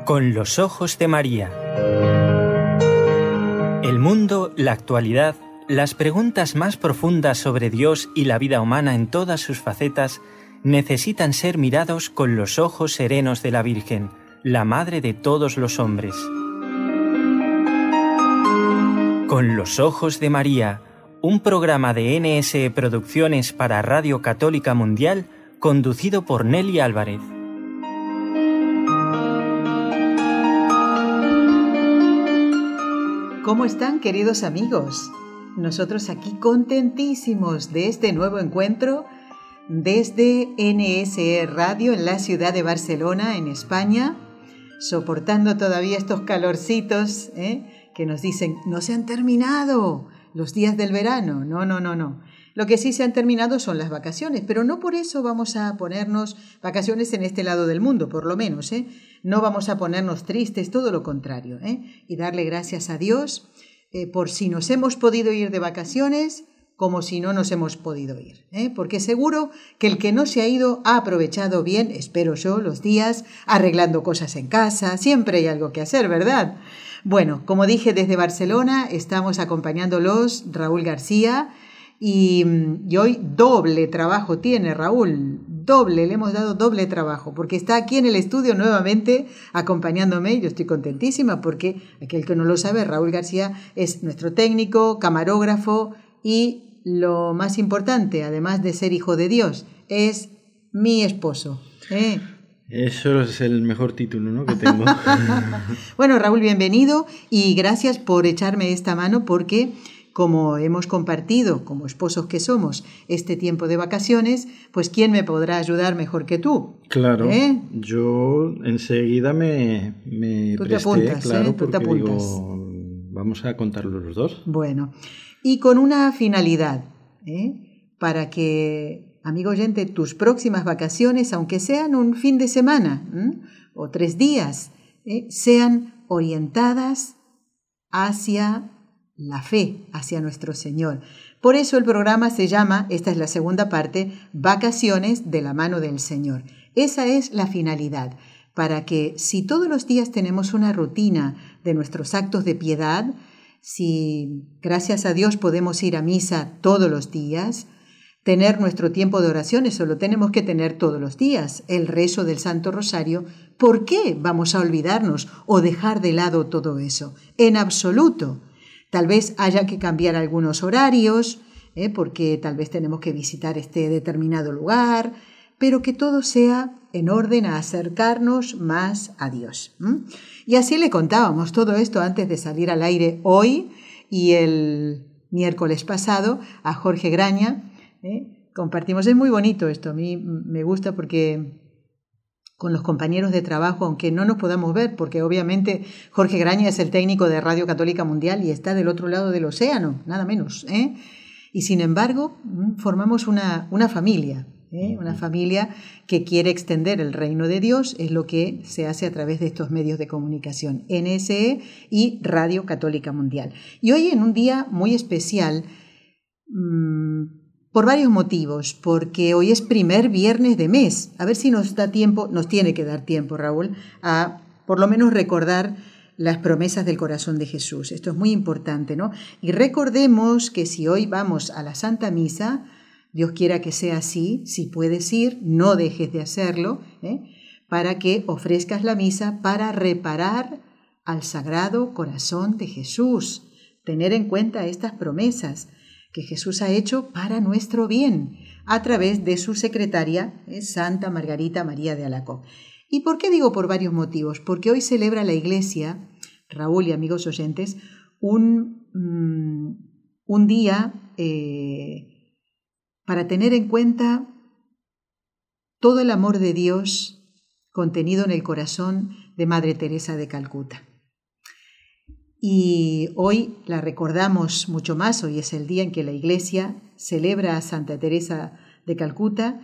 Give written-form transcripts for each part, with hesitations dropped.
Con los ojos de María. El mundo, la actualidad, las preguntas más profundas sobre Dios y la vida humana en todas sus facetas necesitan ser mirados con los ojos serenos de la Virgen, la Madre de todos los hombres. Con los ojos de María, un programa de NSE Producciones para Radio Católica Mundial, conducido por Nelly Álvarez. ¿Cómo están, queridos amigos? Nosotros aquí contentísimos de este nuevo encuentro desde NSE Radio en la ciudad de Barcelona, en España, soportando todavía estos calorcitos que nos dicen, no se han terminado los días del verano. No. Lo que sí se han terminado son las vacaciones, pero no por eso vamos a ponernos vacaciones en este lado del mundo, por lo menos, No vamos a ponernos tristes, todo lo contrario, Y darle gracias a Dios por si nos hemos podido ir de vacaciones, como si no nos hemos podido ir, Porque seguro que el que no se ha ido ha aprovechado bien, espero yo, los días, arreglando cosas en casa, siempre hay algo que hacer, ¿verdad? Bueno, como dije, desde Barcelona estamos acompañándolos, Raúl García, y hoy doble trabajo tiene Raúl, le hemos dado doble trabajo, porque está aquí en el estudio nuevamente acompañándome. Yo estoy contentísima porque, aquel que no lo sabe, Raúl García es nuestro técnico, camarógrafo y lo más importante, además de ser hijo de Dios, es mi esposo. Eso es el mejor título, ¿no?, que tengo. Bueno, Raúl, bienvenido y gracias por echarme esta mano porque, como hemos compartido, como esposos que somos, este tiempo de vacaciones, pues ¿quién me podrá ayudar mejor que tú? Claro, yo enseguida me tú presté, te apuntas, claro, tú te porque apuntas. digo, vamos a contarlo los dos. Bueno, y con una finalidad, para que, amigo oyente, tus próximas vacaciones, aunque sean un fin de semana o 3 días, sean orientadas hacia la fe, hacia nuestro Señor. Por eso el programa se llama, esta es la segunda parte, Vacaciones de la mano del Señor. Esa es la finalidad, para que si todos los días tenemos una rutina de nuestros actos de piedad, si gracias a Dios podemos ir a misa todos los días, tener nuestro tiempo de oración, eso lo tenemos que tener todos los días, el rezo del Santo Rosario, ¿por qué vamos a olvidarnos o dejar de lado todo eso? En absoluto. Tal vez haya que cambiar algunos horarios, porque tal vez tenemos que visitar este determinado lugar, pero que todo sea en orden a acercarnos más a Dios. Y así le contábamos todo esto antes de salir al aire hoy y el miércoles pasado a Jorge Graña. Compartimos, es muy bonito esto, a mí me gusta porque con los compañeros de trabajo, aunque no nos podamos ver, porque obviamente Jorge Graña es el técnico de Radio Católica Mundial y está del otro lado del océano, nada menos, Y sin embargo, formamos una familia, una familia que quiere extender el reino de Dios, es lo que se hace a través de estos medios de comunicación, NSE y Radio Católica Mundial. Y hoy en un día muy especial, por varios motivos, porque hoy es primer viernes de mes. A ver si nos da tiempo, nos tiene que dar tiempo, Raúl, a por lo menos recordar las promesas del corazón de Jesús. Esto es muy importante, ¿no? Y recordemos que si hoy vamos a la Santa Misa, Dios quiera que sea así, si puedes ir, no dejes de hacerlo, para que ofrezcas la misa para reparar al Sagrado Corazón de Jesús. Tener en cuenta estas promesas que Jesús ha hecho para nuestro bien, a través de su secretaria, Santa Margarita María de Alacoque. ¿Y por qué digo por varios motivos? Porque hoy celebra la Iglesia, Raúl y amigos oyentes, un día para tener en cuenta todo el amor de Dios contenido en el corazón de Madre Teresa de Calcuta. Y hoy la recordamos mucho más, hoy es el día en que la Iglesia celebra a Santa Teresa de Calcuta,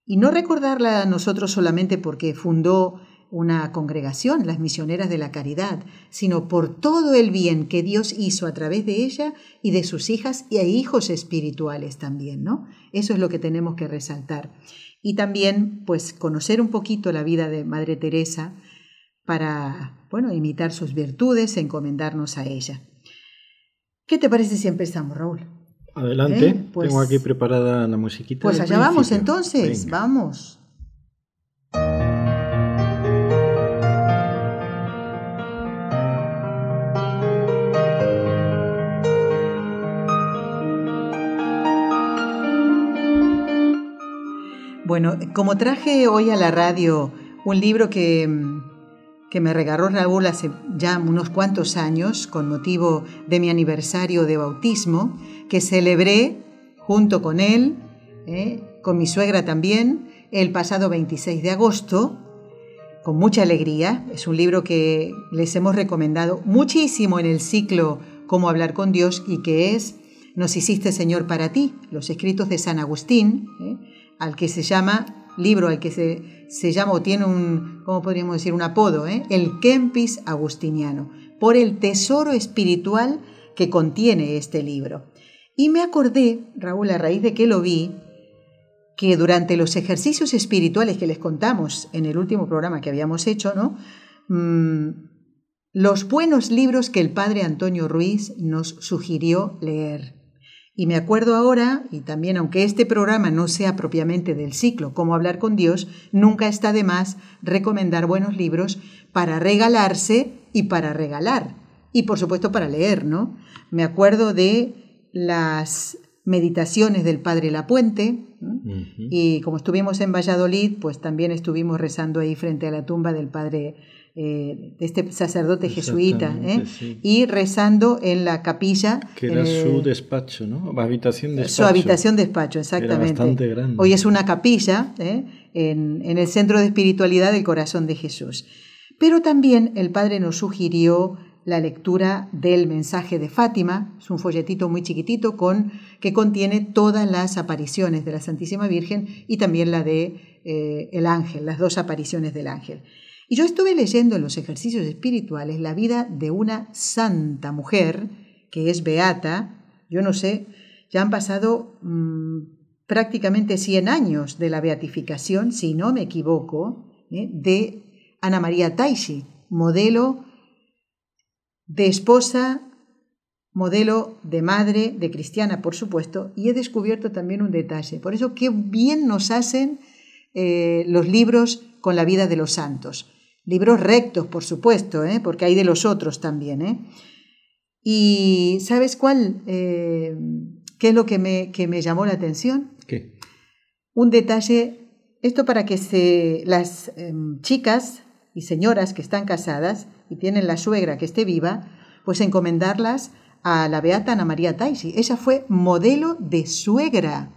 y no recordarla nosotros solamente porque fundó una congregación, las Misioneras de la Caridad, sino por todo el bien que Dios hizo a través de ella y de sus hijas e hijos espirituales también, ¿no? Eso es lo que tenemos que resaltar. Y también, pues, conocer un poquito la vida de Madre Teresa, para, bueno, imitar sus virtudes, encomendarnos a ella. ¿Qué te parece si empezamos, Raúl? Adelante, tengo aquí preparada la musiquita. Pues allá vamos entonces, venga. Vamos. Bueno, como traje hoy a la radio un libro que me regaló Raúl hace ya unos cuantos años con motivo de mi aniversario de bautismo, que celebré junto con él, con mi suegra también, el pasado 26 de agosto, con mucha alegría. Es un libro que les hemos recomendado muchísimo en el ciclo Cómo hablar con Dios y que es Nos hiciste Señor para ti, los escritos de San Agustín, al que se llama, libro al que se llama o tiene un, ¿cómo podríamos decir? Un apodo, el Kempis Agustiniano, por el tesoro espiritual que contiene este libro. Y me acordé, Raúl, a raíz de que lo vi, que durante los ejercicios espirituales que les contamos en el último programa que habíamos hecho, ¿no? Los buenos libros que el padre Antonio Ruiz nos sugirió leer. Y me acuerdo ahora, y también aunque este programa no sea propiamente del ciclo Cómo hablar con Dios, nunca está de más recomendar buenos libros para regalarse y para regalar. Y por supuesto para leer, ¿no? Me acuerdo de las meditaciones del padre Lapuente, y como estuvimos en Valladolid, pues también estuvimos rezando ahí frente a la tumba del padre, de este sacerdote jesuita, sí. Y rezando en la capilla. Que era su despacho, ¿no? Habitación despacho. Su habitación despacho, exactamente. Era bastante grande. Hoy es una capilla en el Centro de Espiritualidad del Corazón de Jesús. Pero también el padre nos sugirió la lectura del Mensaje de Fátima. Es un folletito muy chiquitito que contiene todas las apariciones de la Santísima Virgen y también la de el ángel, las dos apariciones del ángel. Y yo estuve leyendo en los ejercicios espirituales la vida de una santa mujer que es beata. Yo no sé, ya han pasado prácticamente 100 años de la beatificación, si no me equivoco, de Ana María Taixi, modelo de esposa, modelo de madre, de cristiana, por supuesto, y he descubierto también un detalle. Por eso, qué bien nos hacen los libros con la vida de los santos. Libros rectos, por supuesto, porque hay de los otros también. Y ¿sabes cuál? ¿Qué es lo que me llamó la atención? ¿Qué? Un detalle, esto para que las chicas y señoras que están casadas y tienen la suegra que esté viva, pues encomendarlas a la beata Ana María Taixi. Ella fue modelo de suegra.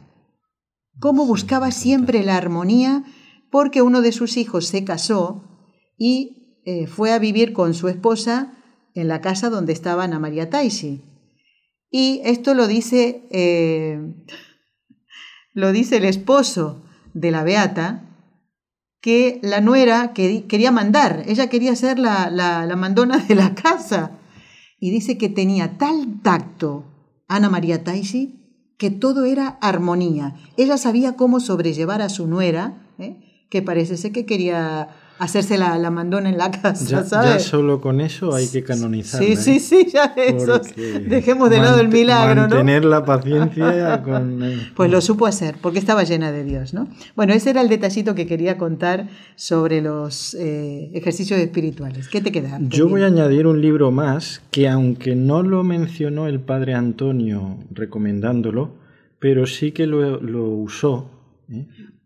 Cómo buscaba siempre la armonía, porque uno de sus hijos se casó y fue a vivir con su esposa en la casa donde estaba Ana María Taixi. Y esto lo dice el esposo de la beata, que la nuera quería mandar, ella quería ser la mandona de la casa. Y dice que tenía tal tacto Ana María Taixi que todo era armonía. Ella sabía cómo sobrellevar a su nuera, que parece ser que quería hacerse la mandona en la casa, ¿sabes? Ya solo con eso hay que canonizarla. Sí, ya eso. Dejemos de lado el milagro, mantener ¿no? la paciencia con... Pues lo supo hacer, porque estaba llena de Dios, ¿no? Bueno, ese era el detallito que quería contar sobre los ejercicios espirituales. ¿Qué te queda? Yo voy a añadir un libro más que, aunque no lo mencionó el padre Antonio recomendándolo, pero sí que lo usó,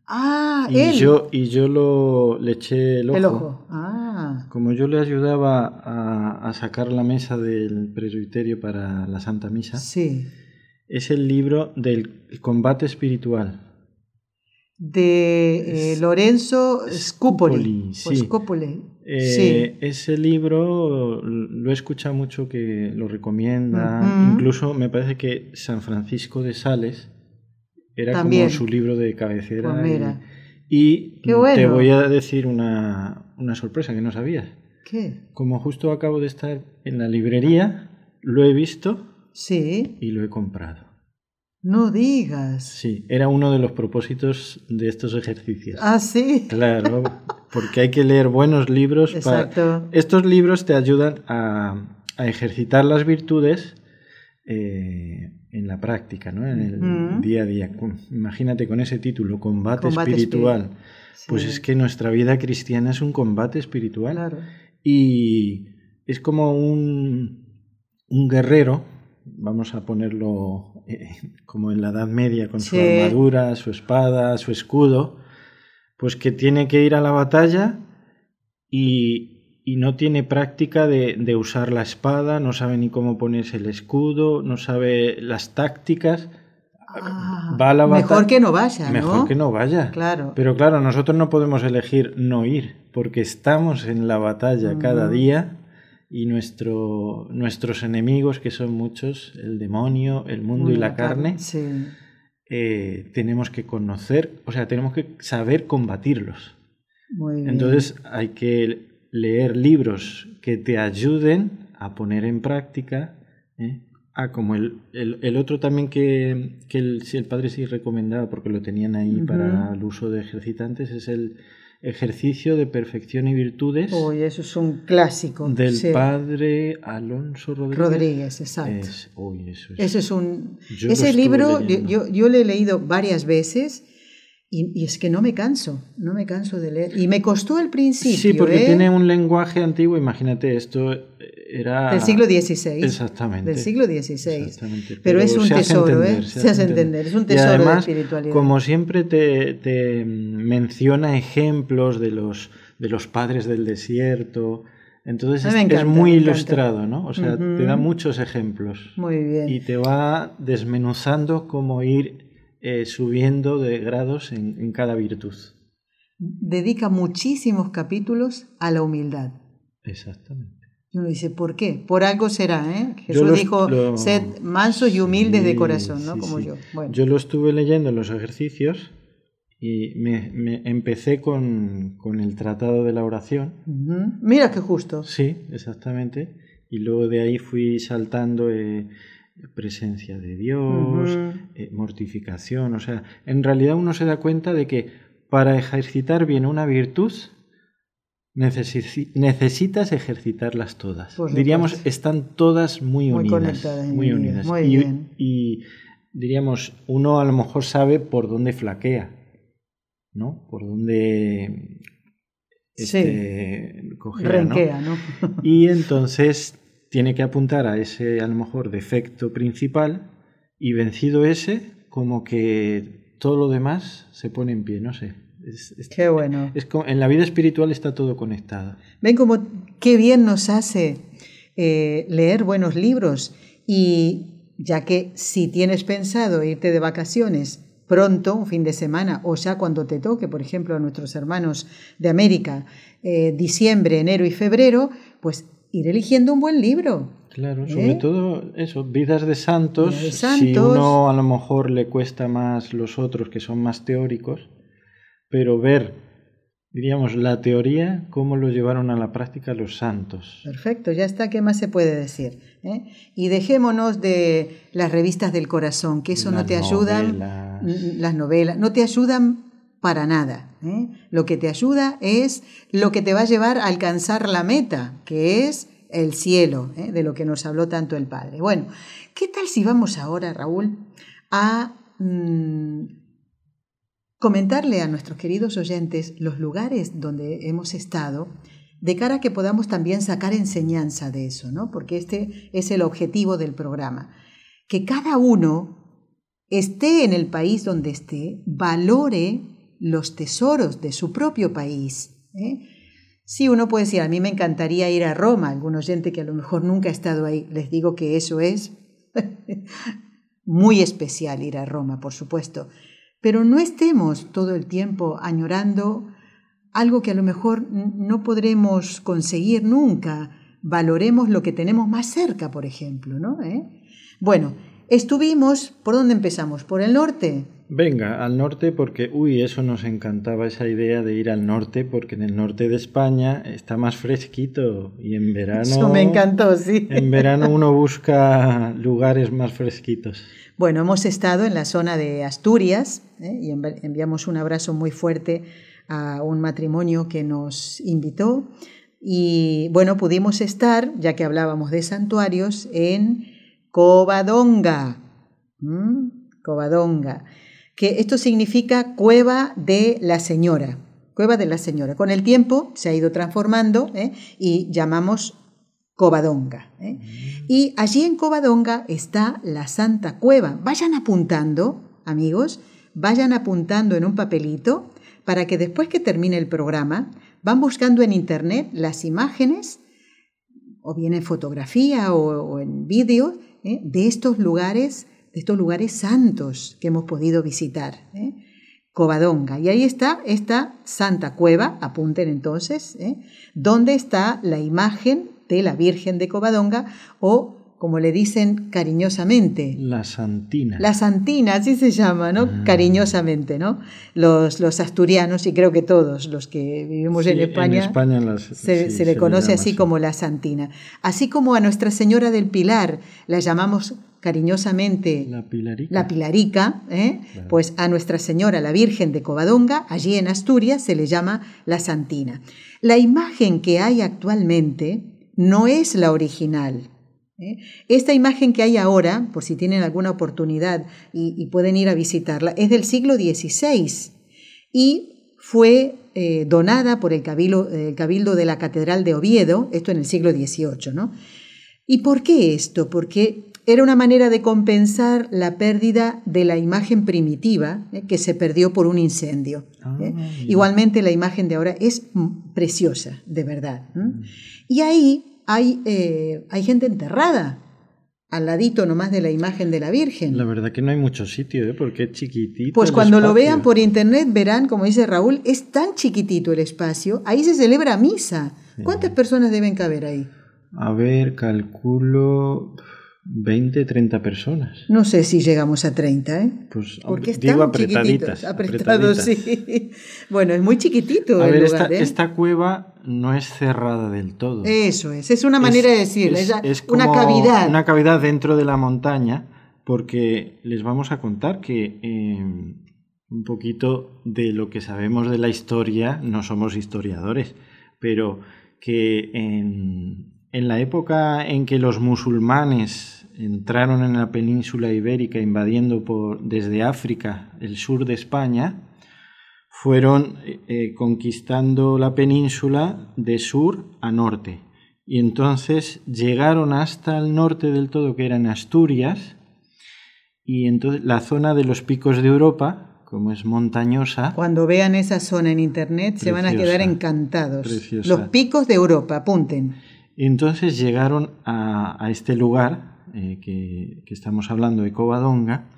Ah, y él. yo le eché el ojo. El ojo. Ah. Como yo le ayudaba a sacar la mesa del presbiterio para la Santa Misa, Sí. Es el libro del combate espiritual. De Lorenzo Scupoli. Sí. Scupoli. Sí. Ese libro lo he escuchado mucho que lo recomienda. Incluso me parece que San Francisco de Sales era también como su libro de cabecera. Pues mira. Y Qué bueno. te voy a decir una sorpresa que no sabías. ¿Qué? Como justo acabo de estar en la librería, lo he visto. Sí. Y lo he comprado. No digas. Sí, era uno de los propósitos de estos ejercicios. Ah, sí. Claro, porque hay que leer buenos libros. Exacto. Estos libros te ayudan a ejercitar las virtudes en la práctica, ¿no? En el día a día. Imagínate con ese título, Combate Espiritual. Sí. Pues es que nuestra vida cristiana es un combate espiritual. Claro. Y es como un guerrero, vamos a ponerlo como en la Edad Media, con su armadura, su espada, su escudo, pues que tiene que ir a la batalla y no tiene práctica de usar la espada, no sabe ni cómo ponerse el escudo, no sabe las tácticas. Va a la batalla. Mejor que no vaya, ¿no? Mejor que no vaya. Claro. Pero claro, nosotros no podemos elegir no ir, porque estamos en la batalla cada día y nuestros enemigos, que son muchos, el demonio, el mundo y la carne, tenemos que conocer, o sea, tenemos que saber combatirlos. Muy bien. Entonces hay que leer libros que te ayuden a poner en práctica, como el otro también que el padre sí recomendaba, porque lo tenían ahí para el uso de ejercitantes, es el Ejercicio de Perfección y Virtudes. Uy, eso es un clásico. Del padre Alonso Rodríguez, exacto. Ese ese libro yo lo he leído varias veces. Y es que no me canso de leer. Y me costó al principio. Sí, porque tiene un lenguaje antiguo, imagínate, esto era... Del siglo XVI. Exactamente. Del siglo XVI. Exactamente. Pero es un tesoro, se hace entender. Es un tesoro, y además, de espiritualidad. Como siempre te menciona ejemplos de los padres del desierto. Entonces es muy ilustrado, ¿no? O sea, te da muchos ejemplos. Muy bien. Y te va desmenuzando cómo ir subiendo de grados en cada virtud. Dedica muchísimos capítulos a la humildad. Exactamente. Y uno dice, ¿por qué? Por algo será, ¿eh? Jesús dijo, sed mansos y humildes de corazón, ¿no? Como yo. Bueno. Yo lo estuve leyendo en los ejercicios y me empecé con el Tratado de la Oración. Mira qué justo. Sí, exactamente. Y luego de ahí fui saltando... presencia de Dios, mortificación, o sea, en realidad uno se da cuenta de que para ejercitar bien una virtud necesitas ejercitarlas todas. Diríamos, están todas muy unidas. Muy unidas. Muy bien. Y diríamos, uno a lo mejor sabe por dónde flaquea, ¿no? Por dónde cojea, renquea, ¿no? Y entonces tiene que apuntar a ese, a lo mejor, defecto principal, y vencido ese, como que todo lo demás se pone en pie, no sé. Qué bueno. En la vida espiritual está todo conectado. Ven como qué bien nos hace leer buenos libros, y ya que si tienes pensado irte de vacaciones pronto, un fin de semana, o ya cuando te toque, por ejemplo, a nuestros hermanos de América, diciembre, enero y febrero, pues ir eligiendo un buen libro. Claro, sobre todo eso, vidas de santos. Si uno a lo mejor le cuesta más los otros, que son más teóricos, pero ver, diríamos, la teoría, cómo lo llevaron a la práctica los santos. Perfecto, ya está, ¿qué más se puede decir? Y dejémonos de las revistas del corazón, que eso no te ayudan, las novelas, no te ayudan para nada. Lo que te ayuda es lo que te va a llevar a alcanzar la meta, que es el cielo, de lo que nos habló tanto el Padre. Bueno, ¿qué tal si vamos ahora, Raúl, a comentarle a nuestros queridos oyentes los lugares donde hemos estado, de cara a que podamos también sacar enseñanza de eso, ¿no? Porque este es el objetivo del programa. Que cada uno esté en el país donde esté, valore los tesoros de su propio país. Sí, uno puede decir, a mí me encantaría ir a Roma, algún oyente que a lo mejor nunca ha estado ahí, les digo que eso es muy especial, ir a Roma, por supuesto, pero no estemos todo el tiempo añorando algo que a lo mejor no podremos conseguir nunca. Valoremos lo que tenemos más cerca, por ejemplo, ¿no? Bueno, estuvimos, ¿por dónde empezamos? ¿Por el norte? Venga, al norte porque, eso nos encantaba, esa idea de ir al norte, porque en el norte de España está más fresquito y en verano... Eso me encantó, sí. En verano uno busca lugares más fresquitos. Bueno, hemos estado en la zona de Asturias, y enviamos un abrazo muy fuerte a un matrimonio que nos invitó. Y bueno, pudimos estar, ya que hablábamos de santuarios, en Covadonga. Covadonga, que esto significa Cueva de la Señora. Cueva de la Señora. Con el tiempo se ha ido transformando y llamamos Covadonga. Y allí en Covadonga está la Santa Cueva. Vayan apuntando, amigos, vayan apuntando en un papelito para que después que termine el programa van buscando en internet las imágenes, o bien en fotografía o en vídeo, de estos lugares santos que hemos podido visitar. Covadonga. Y ahí está esta Santa Cueva, apunten entonces, donde está la imagen de la Virgen de Covadonga, o como le dicen cariñosamente, la Santina. La Santina, así se llama, ¿no? Cariñosamente, ¿no? Los asturianos, y creo que todos los que vivimos en España, se le conoce así como la Santina. Así como a Nuestra Señora del Pilar la llamamos cariñosamente la Pilarica, claro. Pues a Nuestra Señora, la Virgen de Covadonga, allí en Asturias, se le llama la Santina. La imagen que hay actualmente no es la original. Esta imagen que hay ahora, por si tienen alguna oportunidad y pueden ir a visitarla, es del siglo XVI y fue donada por el Cabildo de la Catedral de Oviedo, esto en el siglo XVIII, ¿no? ¿Y por qué esto? Porque era una manera de compensar la pérdida de la imagen primitiva que se perdió por un incendio. Igualmente la imagen de ahora es preciosa, de verdad. Y ahí hay gente enterrada al ladito nomás de la imagen de la Virgen. La verdad que no hay mucho sitio, porque es chiquitito. Pues cuando lo vean por internet verán, como dice Raúl, es tan chiquitito el espacio, ahí se celebra misa. ¿Cuántas personas deben caber ahí? A ver, calculo 20, 30 personas. No sé si llegamos a 30, Pues porque digo apretaditas. Apretados, sí. Bueno, es muy chiquitito el lugar. Esta cueva no es cerrada del todo. Eso es una manera de decirlo, es como una cavidad. Una cavidad dentro de la montaña, porque les vamos a contar que un poquito de lo que sabemos de la historia, no somos historiadores, pero que en la época en que los musulmanes entraron en la península ibérica invadiendo desde África el sur de España, fueron conquistando la península de sur a norte. Y entonces llegaron hasta el norte del todo, que era en Asturias, y entonces la zona de los picos de Europa, como es montañosa... Cuando vean esa zona en internet se van a quedar encantados. Preciosa. Los picos de Europa, apunten. Entonces llegaron a este lugar que estamos hablando de Covadonga,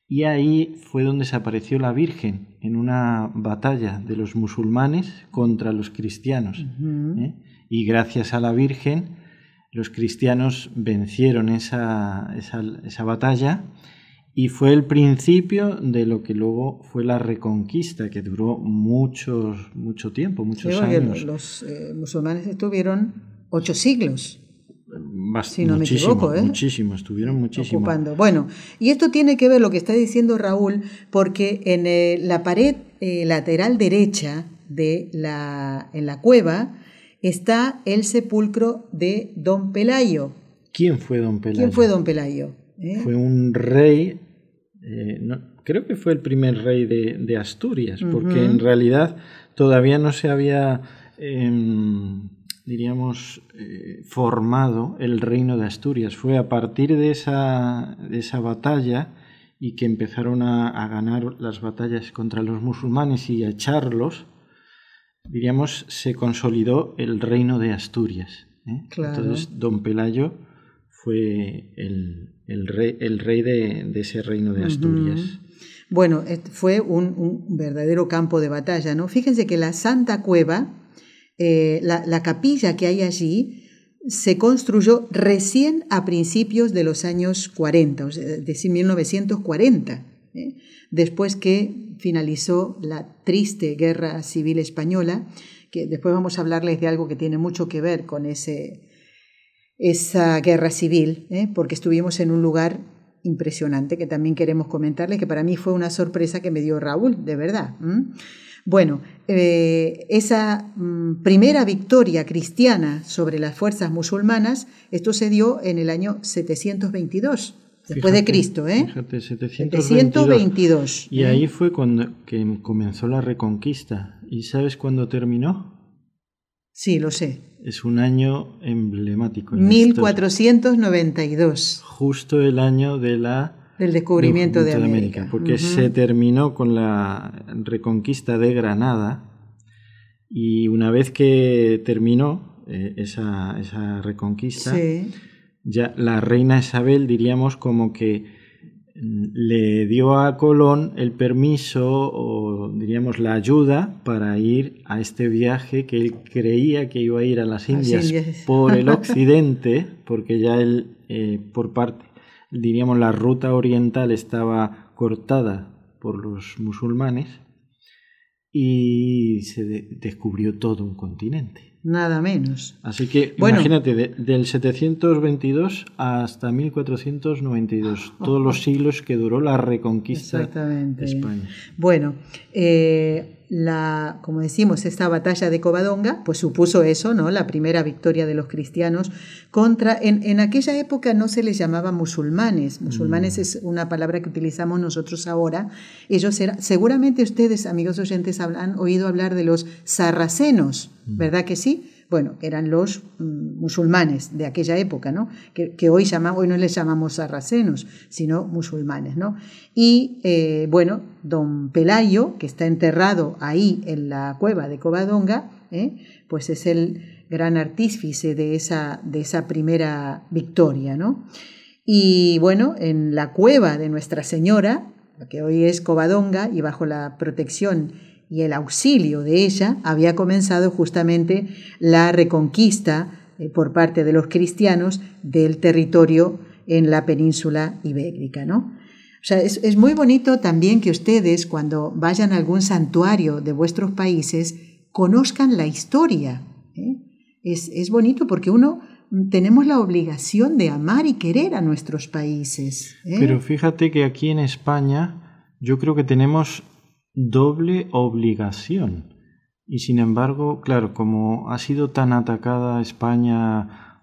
y ahí fue donde se apareció la Virgen en una batalla de los musulmanes contra los cristianos. Y gracias a la Virgen los cristianos vencieron esa batalla, y fue el principio de lo que luego fue la Reconquista, que duró mucho tiempo, muchos años. Los musulmanes estuvieron 8 siglos. Si no muchísimo, me equivoco, muchísimo, estuvieron muchísimo. Ocupando. Bueno, y esto tiene que ver lo que está diciendo Raúl, porque en la pared lateral derecha en la cueva está el sepulcro de Don Pelayo. ¿Quién fue Don Pelayo? ¿Quién fue Don Pelayo? Fue un rey, creo que fue el primer rey de Asturias, porque en realidad todavía no se había... formado el reino de Asturias. Fue a partir de esa batalla, y que empezaron a ganar las batallas contra los musulmanes y a echarlos, se consolidó el reino de Asturias. Claro. Entonces Don Pelayo fue el rey de ese reino de Asturias. Bueno, fue un verdadero campo de batalla, ¿no? Fíjense que la Santa Cueva, la capilla que hay allí, se construyó recién a principios de los años 40, es decir, 1940. Después que finalizó la triste Guerra Civil Española, que después vamos a hablarles de algo que tiene mucho que ver con esa guerra civil, porque estuvimos en un lugar impresionante que también queremos comentarles, que para mí fue una sorpresa que me dio Raúl, de verdad. Bueno, esa primera victoria cristiana sobre las fuerzas musulmanas, esto se dio en el año 722, después de Cristo, Fíjate, 722. Y ahí fue cuando que comenzó la Reconquista. ¿Y sabes cuándo terminó? Sí, lo sé. Es un año emblemático. 1492. Justo el año del descubrimiento de América. Porque se terminó con la Reconquista de Granada, y una vez que terminó esa Reconquista, sí, ya la reina Isabel, diríamos, como que le dio a Colón el permiso, o diríamos la ayuda, para ir a este viaje que él creía que iba a ir a las Indias por el occidente, porque ya él, por parte, diríamos, la ruta oriental estaba cortada por los musulmanes, y se descubrió todo un continente. Nada menos. Así que imagínate, del 722 hasta 1492, todos los siglos que duró la Reconquista de España. Bueno, como decimos, esta batalla de Covadonga, pues supuso eso, ¿no? La primera victoria de los cristianos contra... En aquella época no se les llamaba musulmanes. Musulmanes es una palabra que utilizamos nosotros ahora. Ellos seguramente ustedes, amigos oyentes, han oído hablar de los sarracenos, ¿verdad que sí? Bueno, eran los musulmanes de aquella época, ¿no? Que hoy no les llamamos sarracenos, sino musulmanes, ¿no? Y bueno, don Pelayo, que está enterrado ahí en la cueva de Covadonga, pues es el gran artífice de esa primera victoria, ¿no? Y bueno, en la cueva de Nuestra Señora, que hoy es Covadonga, y bajo la protección y el auxilio de ella, había comenzado justamente la reconquista por parte de los cristianos del territorio en la península ibérica, ¿no? O sea, es muy bonito también que ustedes, cuando vayan a algún santuario de vuestros países, conozcan la historia. Es bonito porque tenemos la obligación de amar y querer a nuestros países. Pero fíjate que aquí en España yo creo que tenemos doble obligación, y sin embargo, claro, como ha sido tan atacada España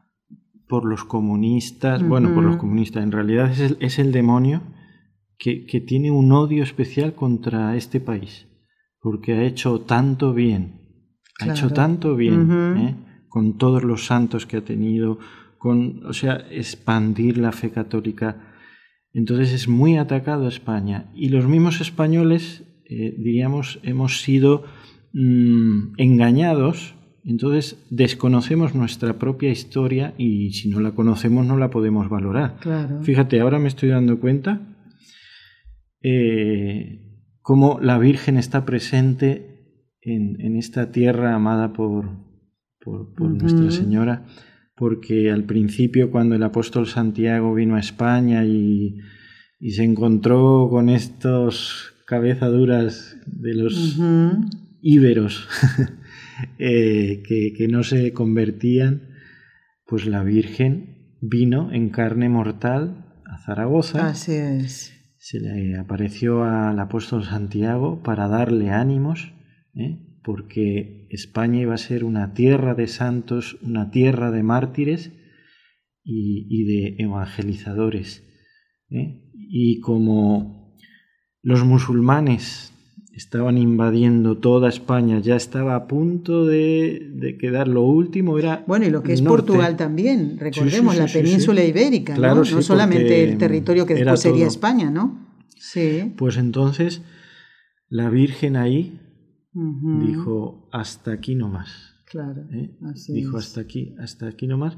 por los comunistas, por los comunistas, en realidad es el demonio que tiene un odio especial contra este país, porque ha hecho tanto bien, con todos los santos que ha tenido, expandir la fe católica. Entonces es muy atacado España, y los mismos españoles, diríamos, hemos sido engañados. Entonces desconocemos nuestra propia historia, y si no la conocemos no la podemos valorar. Claro. Fíjate, ahora me estoy dando cuenta cómo la Virgen está presente en esta tierra amada por Nuestra Señora, porque al principio, cuando el apóstol Santiago vino a España y se encontró con estos cabezaduras de los íberos que no se convertían, pues la Virgen vino en carne mortal a Zaragoza. Así es. Se le apareció al apóstol Santiago para darle ánimos, porque España iba a ser una tierra de santos, una tierra de mártires y de evangelizadores. Y como los musulmanes estaban invadiendo toda España, ya estaba a punto de quedar lo último. Bueno, y lo que es norte. Portugal también, recordemos, la península ibérica, claro, ¿no? No solamente el territorio que después sería España, ¿no? Sí. Pues entonces la Virgen ahí dijo, hasta aquí no más. Claro, así dijo, es. hasta aquí no más.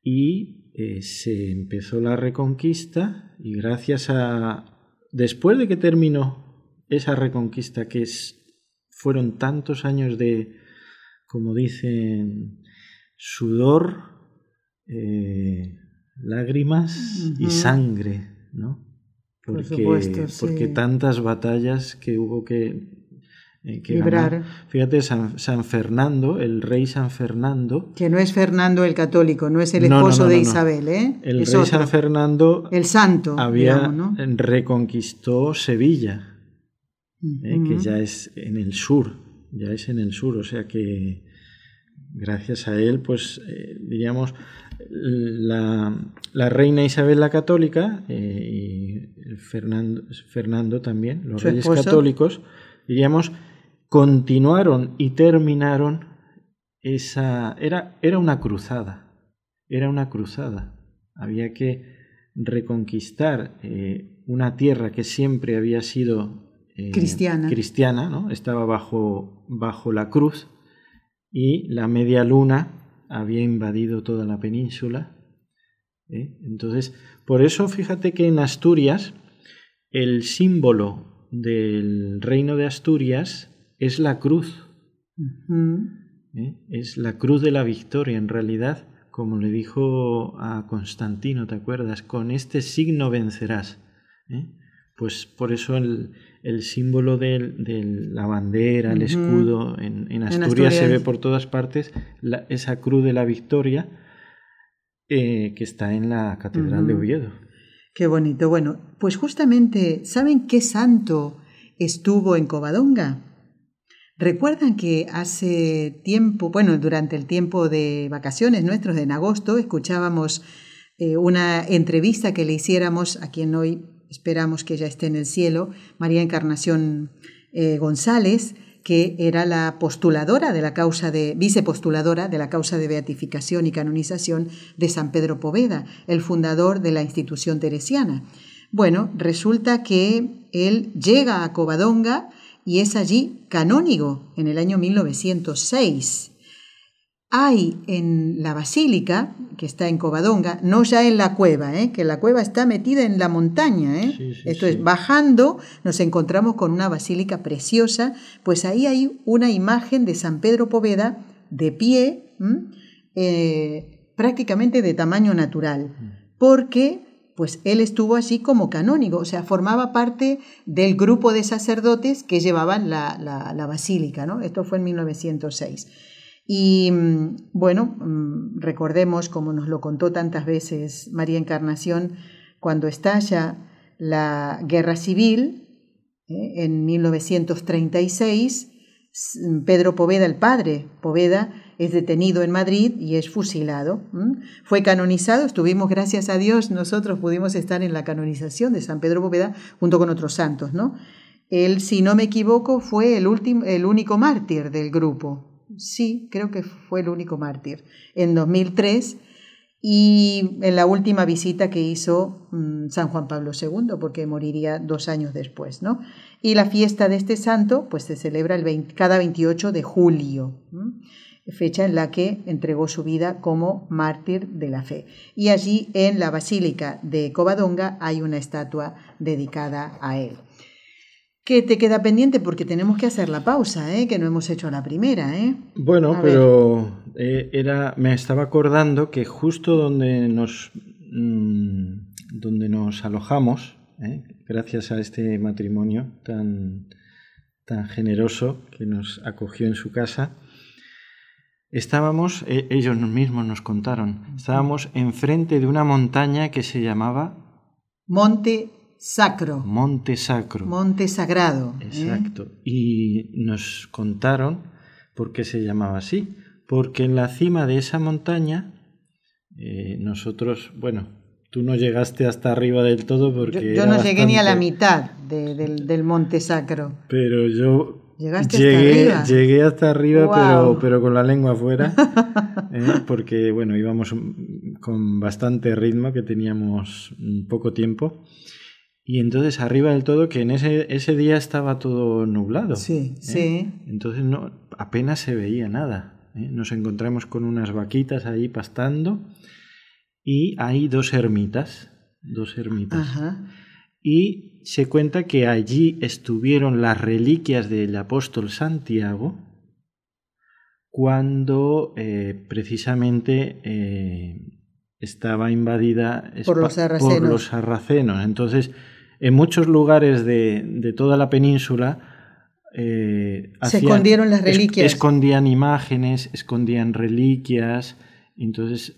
Y se empezó la Reconquista, y gracias después de que terminó esa Reconquista, fueron tantos años de, como dicen, sudor, lágrimas y sangre, ¿no? Por supuesto, sí. Porque tantas batallas que hubo que librar. Ganar. Fíjate, San Fernando, el rey San Fernando... Que no es Fernando el católico, no es el esposo de Isabel, ¿eh? El es rey otro. San Fernando... El santo, había digamos, ¿no? reconquistó Sevilla, que ya es en el sur, o sea que gracias a él, pues diríamos, la reina Isabel la católica y Fernando también, los reyes esposo católicos, diríamos, continuaron y terminaron era una cruzada, había que reconquistar una tierra que siempre había sido cristiana, ¿no? Estaba bajo la cruz, y la media luna había invadido toda la península. Entonces, por eso fíjate que en Asturias el símbolo del reino de Asturias es la cruz. Es la cruz de la victoria, en realidad, como le dijo a Constantino, ¿te acuerdas? Con este signo vencerás. Pues por eso el símbolo de la bandera, el escudo, en Asturias se ve por todas partes esa cruz de la victoria que está en la Catedral de Oviedo. Qué bonito. Bueno, pues justamente, ¿saben qué santo estuvo en Covadonga? ¿Recuerdan que hace tiempo, durante el tiempo de vacaciones nuestros, en agosto, escuchábamos una entrevista que le hiciéramos a quien hoy esperamos que ya esté en el cielo, María Encarnación González, que era la postuladora de la causa vicepostuladora de la causa de beatificación y canonización de San Pedro Poveda, el fundador de la institución teresiana. Bueno, resulta que él llega a Covadonga y es allí canónigo en el año 1906. Hay en la basílica, que está en Covadonga, no ya en la cueva, que la cueva está metida en la montaña. Esto es, bajando nos encontramos con una basílica preciosa, pues ahí hay una imagen de San Pedro Poveda de pie, prácticamente de tamaño natural, porque pues él estuvo allí como canónigo, o sea, formaba parte del grupo de sacerdotes que llevaban la basílica, ¿no? Esto fue en 1906. Y recordemos, como nos lo contó tantas veces María Encarnación, cuando estalla la Guerra Civil, en 1936, Pedro Poveda, el padre Poveda, es detenido en Madrid y es fusilado. Fue canonizado, estuvimos, gracias a Dios, nosotros pudimos estar en la canonización de San Pedro Poveda junto con otros santos, ¿no? Él, si no me equivoco, fue el único mártir del grupo. Sí, creo que fue el único mártir, en 2003, y en la última visita que hizo San Juan Pablo II, porque moriría 2 años después, ¿no? Y la fiesta de este santo pues se celebra cada 28 de julio, fecha en la que entregó su vida como mártir de la fe. Y allí en la Basílica de Covadonga hay una estatua dedicada a él. ¿Qué te queda pendiente? Porque tenemos que hacer la pausa, que no hemos hecho la primera. Bueno, pero me estaba acordando que justo donde nos alojamos, gracias a este matrimonio tan generoso que nos acogió en su casa, estábamos, ellos mismos nos contaron, estábamos enfrente de una montaña que se llamaba Monte Sacro. Monte Sacro. Monte Sagrado. Exacto. Y nos contaron por qué se llamaba así. Porque en la cima de esa montaña, nosotros, tú no llegaste hasta arriba del todo porque... Yo no llegué ni a la mitad del Monte Sacro. Pero yo llegué hasta arriba, wow. pero con la lengua afuera, porque íbamos con bastante ritmo, que teníamos poco tiempo. Y entonces arriba del todo, que en ese día estaba todo nublado. Sí. Entonces apenas se veía nada. Nos encontramos con unas vaquitas ahí pastando y hay 2 ermitas. Ajá. Y se cuenta que allí estuvieron las reliquias del apóstol Santiago cuando precisamente estaba invadida por los sarracenos. Entonces en muchos lugares de toda la península se escondieron las reliquias. Escondían imágenes, escondían reliquias, entonces...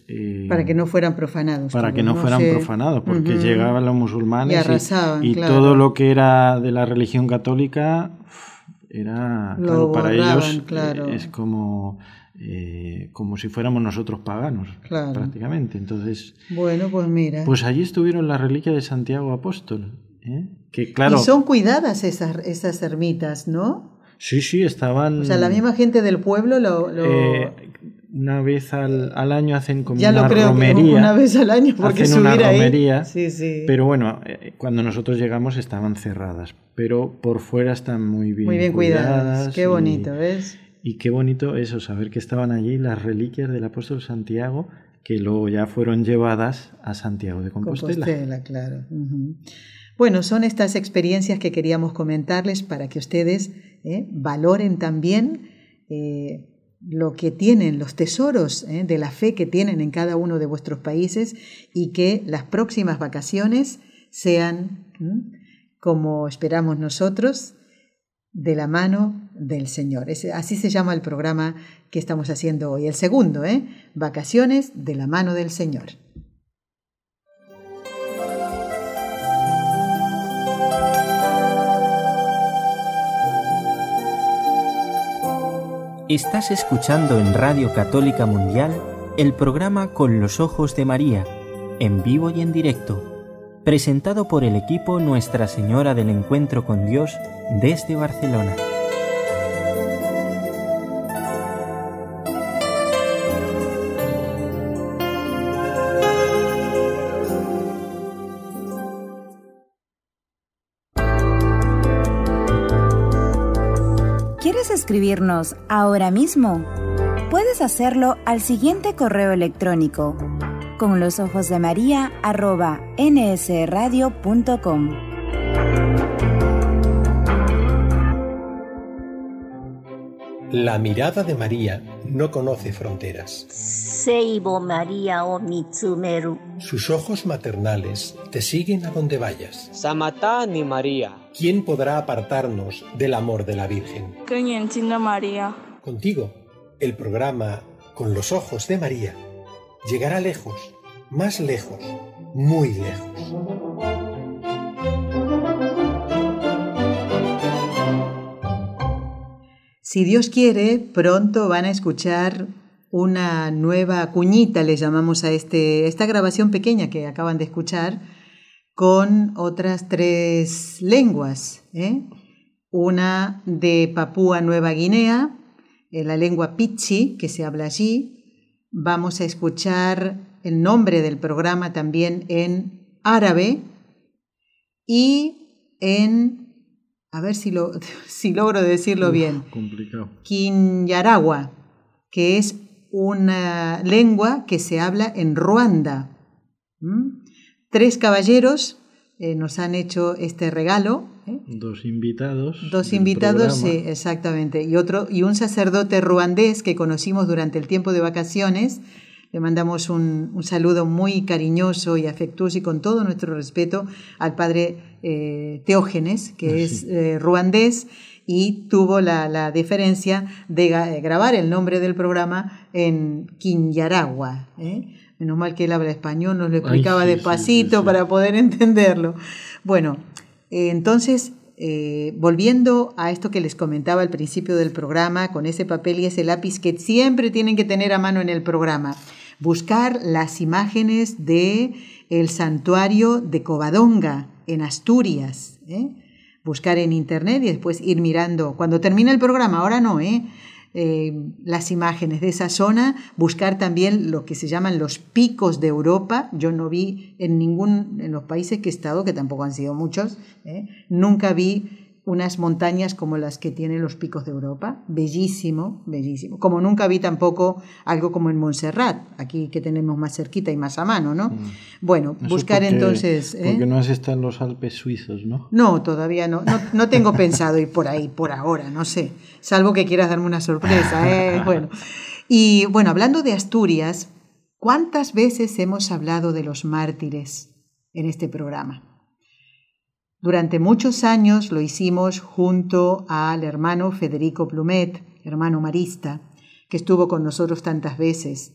para que no fueran profanados. Para que no fueran profanados, porque llegaban los musulmanes y arrasaban, y claro. todo lo que era de la religión católica era... Lo claro, para borraban, ellos claro. Es como si fuéramos nosotros paganos, claro. prácticamente. Entonces, bueno, pues mira. Pues allí estuvieron las reliquias de Santiago Apóstol. Que, claro, y son cuidadas esas ermitas, ¿no? Sí, estaban... O sea, la misma gente del pueblo una vez al año hacen como ya una lo creo romería. Una vez al año, porque hacen subir una ahí... romería, sí. Pero bueno, cuando nosotros llegamos estaban cerradas, pero por fuera están muy bien cuidadas. Qué bonito, ¿ves? Y qué bonito eso, saber que estaban allí las reliquias del apóstol Santiago, que luego ya fueron llevadas a Santiago de Compostela. Claro. Bueno, son estas experiencias que queríamos comentarles para que ustedes valoren también lo que tienen, los tesoros de la fe que tienen en cada uno de vuestros países, y que las próximas vacaciones sean, como esperamos nosotros, de la mano del Señor. Así se llama el programa que estamos haciendo hoy, el segundo, Vacaciones de la mano del Señor. Estás escuchando en Radio Católica Mundial el programa Con los Ojos de María, en vivo y en directo, presentado por el equipo Nuestra Señora del Encuentro con Dios desde Barcelona. ¿Quieres escribirnos ahora mismo? Puedes hacerlo al siguiente correo electrónico: conlosojosdemaria@nsradio.com. La mirada de María no conoce fronteras. Seibo María o Mitsumeru. Sus ojos maternales te siguen a donde vayas. Samatani María. ¿Quién podrá apartarnos del amor de la Virgen? María. Contigo, el programa Con los Ojos de María llegará lejos, más lejos, muy lejos. Si Dios quiere, pronto van a escuchar una nueva cuñita, le llamamos a esta grabación pequeña que acaban de escuchar, con otras 3 lenguas. Una de Papúa Nueva Guinea, la lengua Pichi, que se habla allí. Vamos a escuchar el nombre del programa también en árabe y en... A ver si logro decirlo bien. Complicado. Kinyaragua, que es una lengua que se habla en Ruanda. 3 caballeros nos han hecho este regalo. 2 invitados. 2 invitados, sí, exactamente. Y un sacerdote ruandés que conocimos durante el tiempo de vacaciones. Le mandamos un saludo muy cariñoso y afectuoso y con todo nuestro respeto al padre Teógenes, que es ruandés, y tuvo la deferencia de grabar el nombre del programa en Kinyaragua. Menos mal que él habla español, nos lo explicaba despacito para poder entenderlo. Bueno, entonces, volviendo a esto que les comentaba al principio del programa, con ese papel y ese lápiz que siempre tienen que tener a mano en el programa, buscar las imágenes de el santuario de Covadonga en Asturias, buscar en internet y después ir mirando cuando termine el programa, ahora no, las imágenes de esa zona, buscar también lo que se llaman los picos de Europa. Yo no vi en los países que he estado, que tampoco han sido muchos, nunca vi unas montañas como las que tienen los picos de Europa. Bellísimo, bellísimo. Como nunca vi tampoco algo como en Montserrat, aquí que tenemos más cerquita y más a mano, ¿no? Bueno, eso buscar entonces... Porque no has estado en los Alpes suizos, ¿no? No, todavía no. No tengo pensado ir por ahí, por ahora, no sé. Salvo que quieras darme una sorpresa, Bueno. Y bueno, hablando de Asturias, ¿cuántas veces hemos hablado de los mártires en este programa? Durante muchos años lo hicimos junto al hermano Federico Plumet, hermano marista, que estuvo con nosotros tantas veces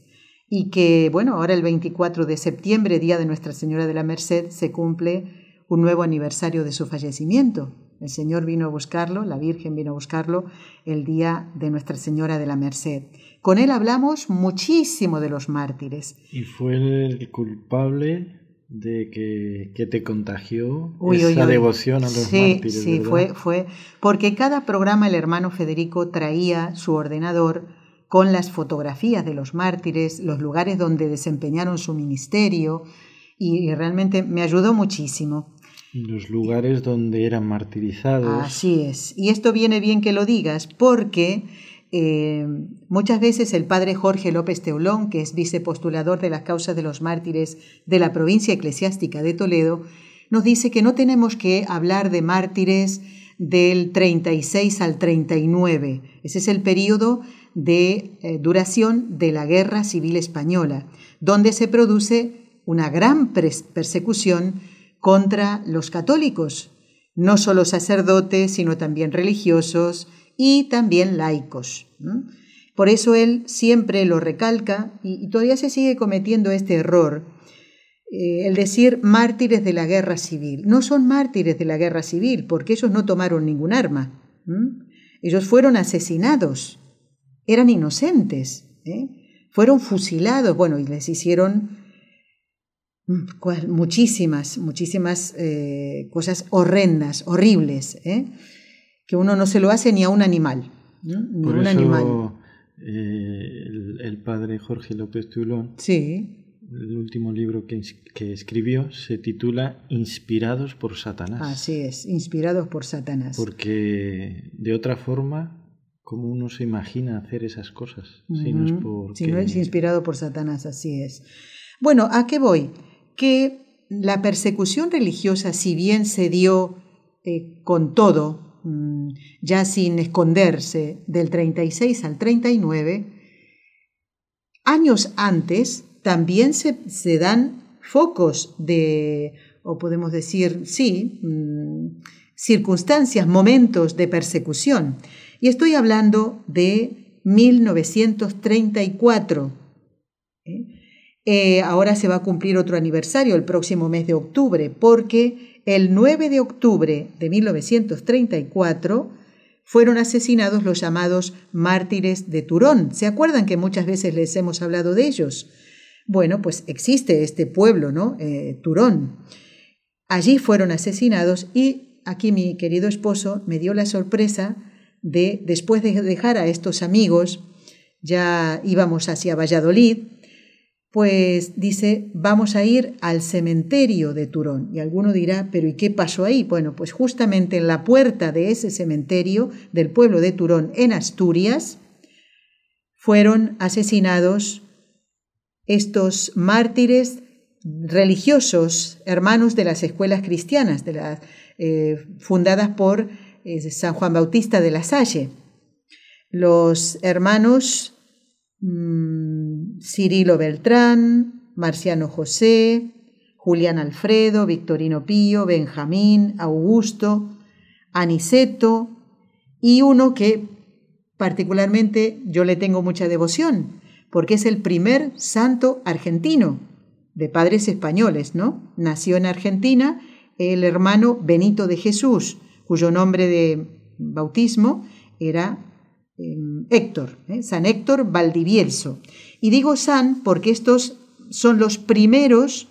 y que, bueno, ahora el 24 de septiembre, día de Nuestra Señora de la Merced, se cumple un nuevo aniversario de su fallecimiento. El Señor vino a buscarlo, la Virgen vino a buscarlo el día de Nuestra Señora de la Merced. Con él hablamos muchísimo de los mártires. Y fue el culpable de que te contagió esa devoción a los mártires. Sí, fue porque cada programa el hermano Federico traía su ordenador con las fotografías de los mártires, los lugares donde desempeñaron su ministerio, y realmente me ayudó muchísimo. Los lugares donde eran martirizados. Así es. Y esto viene bien que lo digas porque muchas veces el padre Jorge López Teulón, que es vicepostulador de las causas de los mártires de la provincia eclesiástica de Toledo, nos dice que no tenemos que hablar de mártires del 36 al 39. Ese es el periodo de duración de la Guerra Civil Española, donde se produce una gran persecución contra los católicos, no solo sacerdotes, sino también religiosos y también laicos. Por eso él siempre lo recalca y todavía se sigue cometiendo este error, el decir mártires de la guerra civil. No son mártires de la guerra civil porque ellos no tomaron ningún arma. Ellos fueron asesinados, eran inocentes, fueron fusilados, bueno, y les hicieron muchísimas cosas horrendas, horribles, que uno no se lo hace ni a un animal. Por eso el padre Jorge López Teulón, sí, el último libro que escribió se titula Inspirados por Satanás. Así es, Inspirados por Satanás. Porque de otra forma, ¿cómo uno se imagina hacer esas cosas? Si no es porque... Si no es inspirado por Satanás, así es. Bueno, ¿a qué voy? Que la persecución religiosa, si bien se dio con todo, ya sin esconderse, del 36 al 39, años antes también se dan focos de, o podemos decir, sí, circunstancias, momentos de persecución. Y estoy hablando de 1934. Ahora se va a cumplir otro aniversario el próximo mes de octubre, porque el 9 de octubre de 1934 fueron asesinados los llamados mártires de Turón. ¿Se acuerdan que muchas veces les hemos hablado de ellos? Bueno, pues existe este pueblo, ¿no? Turón. Allí fueron asesinados y aquí mi querido esposo me dio la sorpresa de, después de dejar a estos amigos, ya íbamos hacia Valladolid, pues dice, vamos a ir al cementerio de Turón. Y alguno dirá, ¿pero y qué pasó ahí? Bueno, pues justamente en la puerta de ese cementerio del pueblo de Turón, en Asturias, fueron asesinados estos mártires religiosos, hermanos de las escuelas cristianas, fundadas por San Juan Bautista de la Salle. Los hermanos Cirilo Beltrán, Marciano José, Julián Alfredo, Victorino Pío, Benjamín, Augusto, Aniceto y uno que particularmente yo le tengo mucha devoción porque es el primer santo argentino de padres españoles, ¿no? Nació en Argentina el hermano Benito de Jesús, cuyo nombre de bautismo era Héctor, San Héctor Valdivielso. Y digo San porque estos son los primeros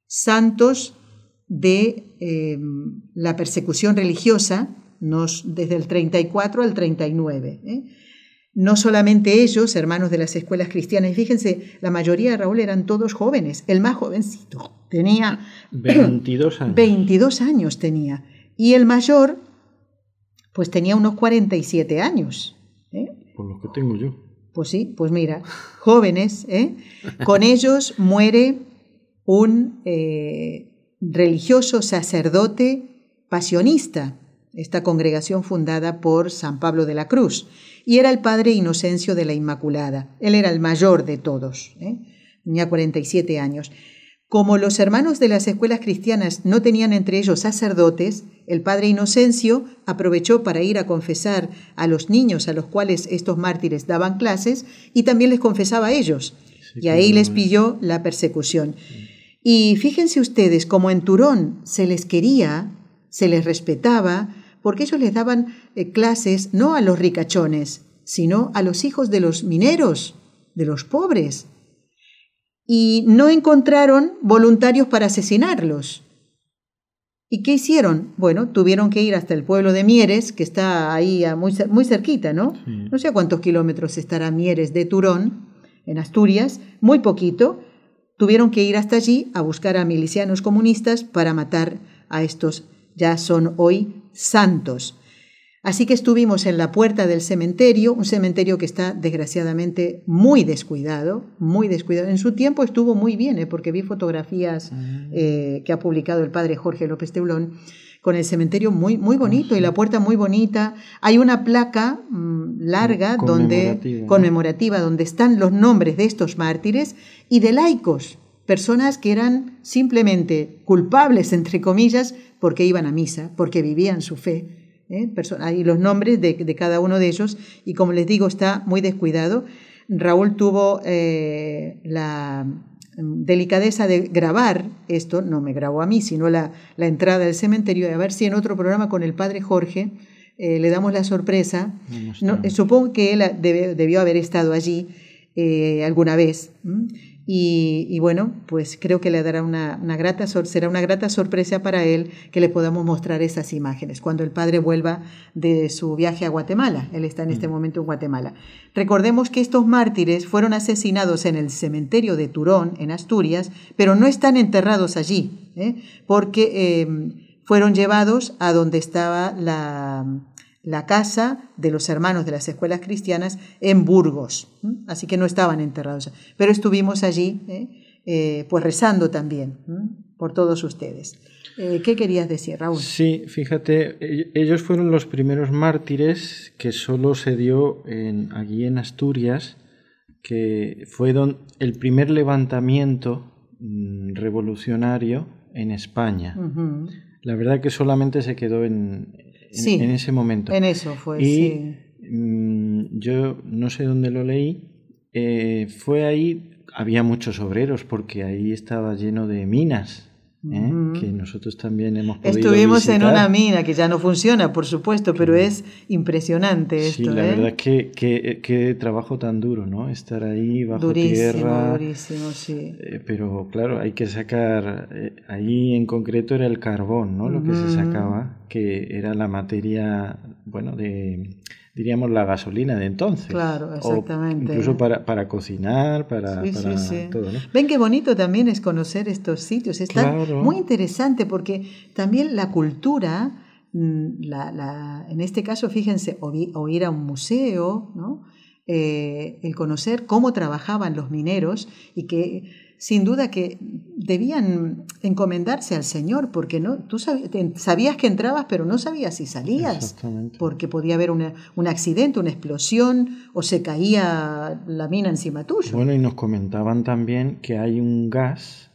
santos de la persecución religiosa, desde el 34 al 39. No solamente ellos, hermanos de las escuelas cristianas, y fíjense, la mayoría, Raúl, eran todos jóvenes. El más jovencito tenía 22 años. 22 años tenía. Y el mayor, pues tenía unos 47 años. Por lo que tengo yo. Pues sí, pues mira, jóvenes, con ellos muere un religioso sacerdote pasionista, esta congregación fundada por San Pablo de la Cruz, y era el padre Inocencio de la Inmaculada. Él era el mayor de todos, tenía 47 años. Como los hermanos de las escuelas cristianas no tenían entre ellos sacerdotes, el padre Inocencio aprovechó para ir a confesar a los niños a los cuales estos mártires daban clases y también les confesaba a ellos. Sí, y ahí les pilló la persecución. Y fíjense ustedes, como en Turón se les quería, se les respetaba, porque ellos les daban clases no a los ricachones, sino a los hijos de los mineros, de los pobres. Y no encontraron voluntarios para asesinarlos. ¿Y qué hicieron? Bueno, tuvieron que ir hasta el pueblo de Mieres, que está ahí muy cerquita, ¿no? Sí. No sé a cuántos kilómetros estará Mieres de Turón, en Asturias, muy poquito. Tuvieron que ir hasta allí a buscar a milicianos comunistas para matar a estos, ya son hoy santos. Así que estuvimos en la puerta del cementerio, un cementerio que está desgraciadamente muy descuidado, muy descuidado. En su tiempo estuvo muy bien, porque vi fotografías que ha publicado el padre Jorge López Teulón, con el cementerio muy, muy bonito y la puerta muy bonita. Hay una placa larga conmemorativa donde están los nombres de estos mártires y de laicos, personas que eran simplemente culpables, entre comillas, porque iban a misa, porque vivían su fe. Hay los nombres de cada uno de ellos y, como les digo, está muy descuidado. Raúl tuvo la delicadeza de grabar esto, no me grabó a mí, sino la entrada del cementerio, y a ver si en otro programa con el padre Jorge le damos la sorpresa. Supongo que él debió haber estado allí alguna vez. Y bueno, pues creo que le dará será una grata sorpresa para él que le podamos mostrar esas imágenes cuando el padre vuelva de su viaje a Guatemala. Él está en este momento en Guatemala. Recordemos que estos mártires fueron asesinados en el cementerio de Turón, en Asturias, pero no están enterrados allí, porque fueron llevados a donde estaba la casa de los hermanos de las escuelas cristianas en Burgos. Así que no estaban enterrados. Pero estuvimos allí pues rezando también por todos ustedes. ¿Qué querías decir, Raúl? Sí, fíjate, ellos fueron los primeros mártires que solo se dio aquí en Asturias, que fue el primer levantamiento revolucionario en España. Uh-huh. La verdad que solamente se quedó en ese momento. En eso fue, y yo no sé dónde lo leí, fue ahí, había muchos obreros porque ahí estaba lleno de minas, que nosotros también hemos podido Estuvimos visitar. En una mina que ya no funciona, por supuesto, pero es impresionante esto. Sí, la verdad que trabajo tan duro, ¿no? Estar ahí bajo tierra. Durísimo, sí. Pero claro, hay que sacar, ahí en concreto era el carbón, ¿no? Lo que se sacaba, que era la materia, bueno, diríamos la gasolina de entonces. Claro, exactamente. O incluso para cocinar, para todo, ¿no? Ven qué bonito también es conocer estos sitios. Está muy interesante porque también la cultura, en este caso, fíjense, o ir a un museo, ¿no? El conocer cómo trabajaban los mineros y que sin duda que debían encomendarse al Señor, porque no, tú sabías que entrabas, pero no sabías si salías, porque podía haber un accidente, una explosión, o se caía la mina encima tuyo. Bueno, y nos comentaban también que hay un gas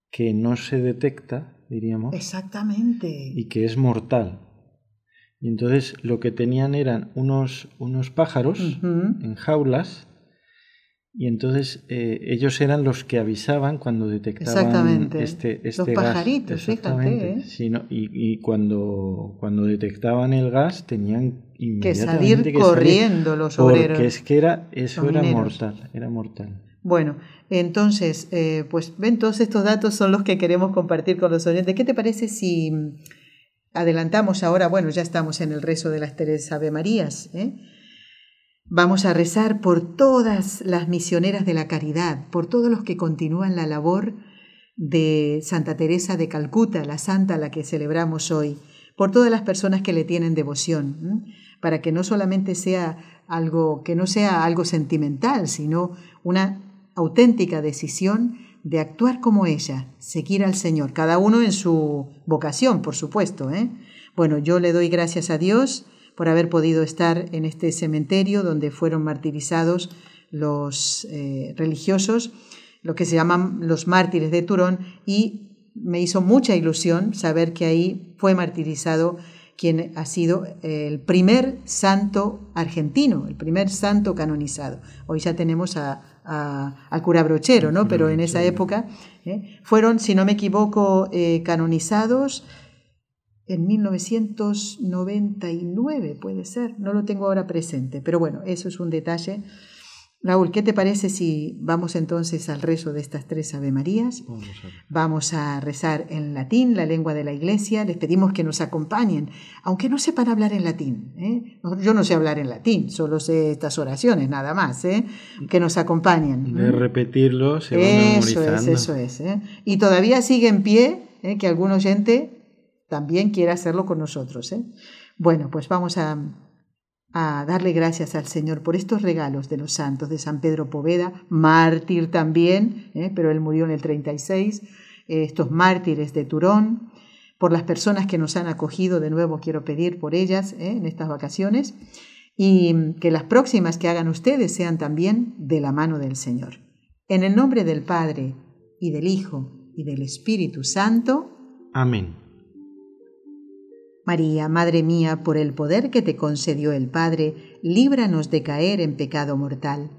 que no se detecta, diríamos. Exactamente. Y que es mortal. Y entonces lo que tenían eran unos pájaros en jaulas. Y entonces ellos eran los que avisaban cuando detectaban este los pajaritos, gas. Fíjate. Sí, ¿no? Y cuando detectaban el gas tenían que inmediatamente salir corriendo los obreros. Porque es que era mortal. Bueno, entonces, pues ven, todos estos datos son los que queremos compartir con los oyentes. ¿Qué te parece si adelantamos ahora? Bueno, ya estamos en el rezo de las 3 Ave Marías, Vamos a rezar por todas las misioneras de la caridad, por todos los que continúan la labor de Santa Teresa de Calcuta, la santa a la que celebramos hoy, por todas las personas que le tienen devoción, para que no solamente sea algo sentimental, sino una auténtica decisión de actuar como ella, seguir al Señor, cada uno en su vocación, por supuesto. Bueno, yo le doy gracias a Dios por haber podido estar en este cementerio donde fueron martirizados los religiosos lo que se llaman los mártires de Turón, y me hizo mucha ilusión saber que ahí fue martirizado quien ha sido el primer santo argentino, el primer santo canonizado. Hoy ya tenemos al cura Brochero, ¿no? Pero en esa época fueron, si no me equivoco, canonizados en 1999, puede ser, no lo tengo ahora presente, pero bueno, eso es un detalle. Raúl, ¿qué te parece si vamos entonces al rezo de estas 3 Ave Marías? Vamos a rezar en latín, la lengua de la Iglesia. Les pedimos que nos acompañen, aunque no sepan hablar en latín. Yo no sé hablar en latín, solo sé estas oraciones, nada más. Que nos acompañen. De repetirlo se va memorizando. Eso es. Y todavía sigue en pie, que algún oyente también quiera hacerlo con nosotros. Bueno, pues vamos a darle gracias al Señor por estos regalos de los santos, de San Pedro Poveda, mártir también, pero él murió en el 36, estos mártires de Turón, por las personas que nos han acogido, de nuevo quiero pedir por ellas en estas vacaciones, y que las próximas que hagan ustedes sean también de la mano del Señor. En el nombre del Padre, y del Hijo, y del Espíritu Santo. Amén. María, Madre mía, por el poder que te concedió el Padre, líbranos de caer en pecado mortal.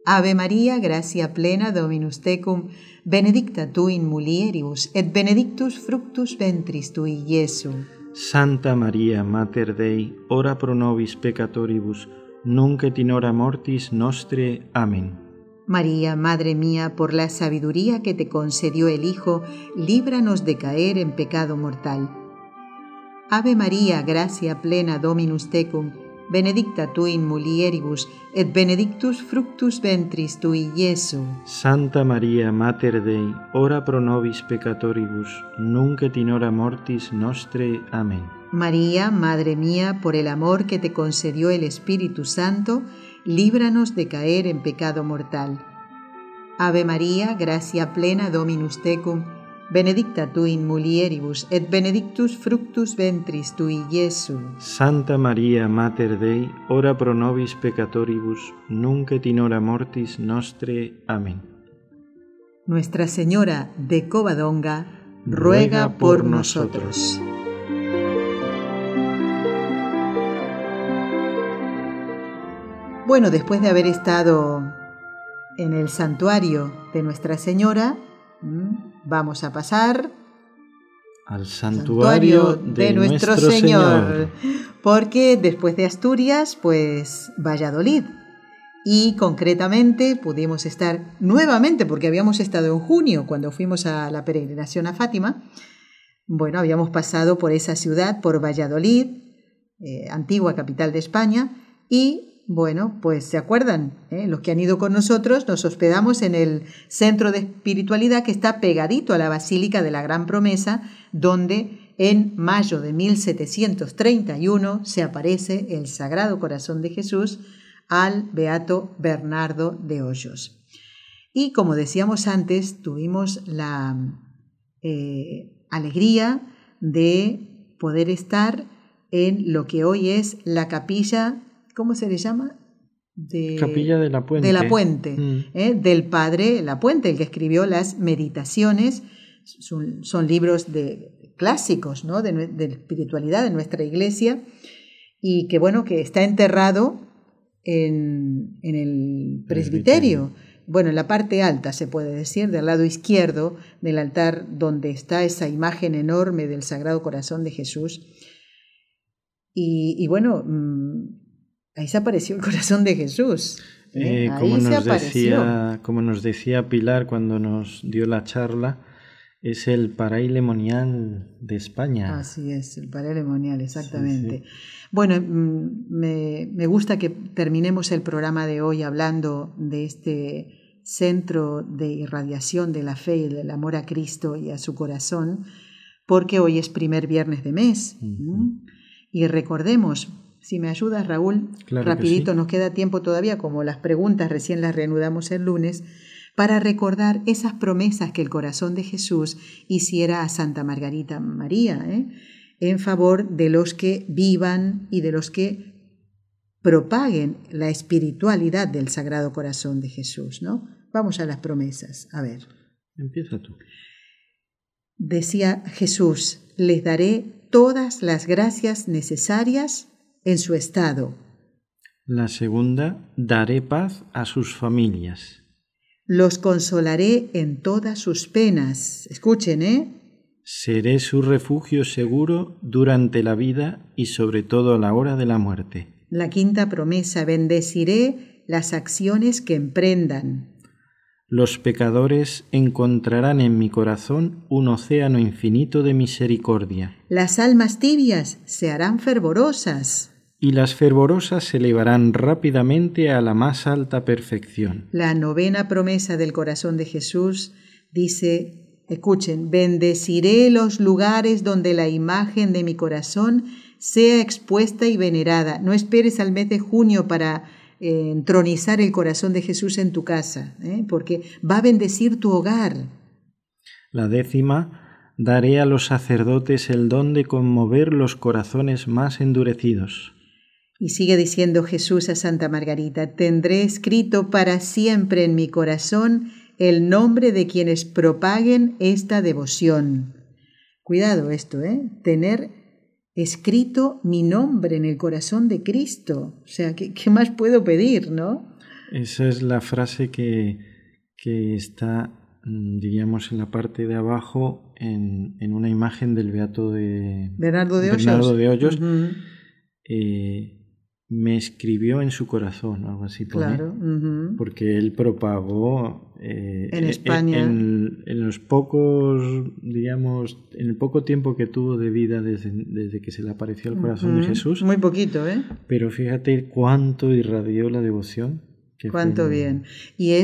Ave María, gracia plena, Dominus tecum, benedicta tu in mulieribus, et benedictus fructus ventris tui, Iesu. Santa María, Mater Dei, ora pro nobis peccatoribus, nunc et in hora mortis nostre. Amén. María, Madre mía, por la sabiduría que te concedió el Hijo, líbranos de caer en pecado mortal. Ave María, gracia plena, Dominus tecum, benedicta tu in mulieribus, et benedictus fructus ventris tui, Iesu. Santa María, Mater Dei, ora pro nobis peccatoribus, nunc et in hora mortis nostre. Amén. María, Madre mía, por el amor que te concedió el Espíritu Santo, líbranos de caer en pecado mortal. Ave María, gracia plena, Dominus tecum, benedicta tu in mulieribus, et benedictus fructus ventris tui, Iesu. Santa María, Mater Dei, ora pro nobis peccatoribus, nunc et in hora mortis nostre. Amén. Nuestra Señora de Covadonga, ruega por nosotros. Bueno, después de haber estado en el santuario de Nuestra Señora, vamos a pasar al santuario de nuestro Señor. Porque después de Asturias, pues Valladolid. Y concretamente pudimos estar nuevamente, porque habíamos estado en junio cuando fuimos a la peregrinación a Fátima. Bueno, habíamos pasado por esa ciudad, por Valladolid, antigua capital de España, y bueno, pues se acuerdan, los que han ido con nosotros, nos hospedamos en el centro de espiritualidad que está pegadito a la Basílica de la Gran Promesa, donde en mayo de 1731 se aparece el Sagrado Corazón de Jesús al beato Bernardo de Hoyos. Y como decíamos antes, tuvimos la alegría de poder estar en lo que hoy es la capilla, ¿cómo se le llama? Capilla de la Puente. De la Puente, del padre La Puente, el que escribió las Meditaciones. Son libros clásicos, ¿no? de espiritualidad de nuestra iglesia, y que bueno, que está enterrado en el presbiterio. Bueno, en la parte alta, se puede decir, del lado izquierdo del altar, donde está esa imagen enorme del Sagrado Corazón de Jesús. Y bueno, ahí se apareció el corazón de Jesús. Como nos decía Pilar cuando nos dio la charla, es el paraílemonial de España. Así es, el paraílemonial, exactamente. Sí. Bueno, me gusta que terminemos el programa de hoy hablando de este centro de irradiación de la fe y del amor a Cristo y a su corazón, porque hoy es primer viernes de mes. Y recordemos, si me ayudas, Raúl, claro, rapidito, sí. Nos queda tiempo todavía, como las preguntas recién las reanudamos el lunes, para recordar esas promesas que el corazón de Jesús hiciera a Santa Margarita María, en favor de los que vivan y de los que propaguen la espiritualidad del Sagrado Corazón de Jesús, ¿no? Vamos a las promesas. A ver. Empieza tú. Decía Jesús, les daré todas las gracias necesarias en su estado. La segunda, daré paz a sus familias. Los consolaré en todas sus penas. Escuchen, Seré su refugio seguro durante la vida y sobre todo a la hora de la muerte. La quinta promesa, bendeciré las acciones que emprendan. Los pecadores encontrarán en mi corazón un océano infinito de misericordia. Las almas tibias se harán fervorosas. Y las fervorosas se elevarán rápidamente a la más alta perfección. La novena promesa del corazón de Jesús dice, escuchen, bendeciré los lugares donde la imagen de mi corazón sea expuesta y venerada. No esperes al mes de junio para entronizar el corazón de Jesús en tu casa, porque va a bendecir tu hogar. La décima, daré a los sacerdotes el don de conmover los corazones más endurecidos. Y sigue diciendo Jesús a Santa Margarita, tendré escrito para siempre en mi corazón el nombre de quienes propaguen esta devoción. Cuidado esto, tener escrito mi nombre en el corazón de Cristo. O sea, ¿qué más puedo pedir, no? Esa es la frase que está, diríamos, en la parte de abajo en una imagen del beato de Bernardo de Hoyos. Uh-huh. Me escribió en su corazón, algo así pone, claro, uh-huh. Porque él propagó en España, en los pocos, digamos, en el poco tiempo que tuvo de vida desde que se le apareció el corazón de Jesús. Muy poquito, Pero fíjate cuánto irradió la devoción. Cuánto bien. Y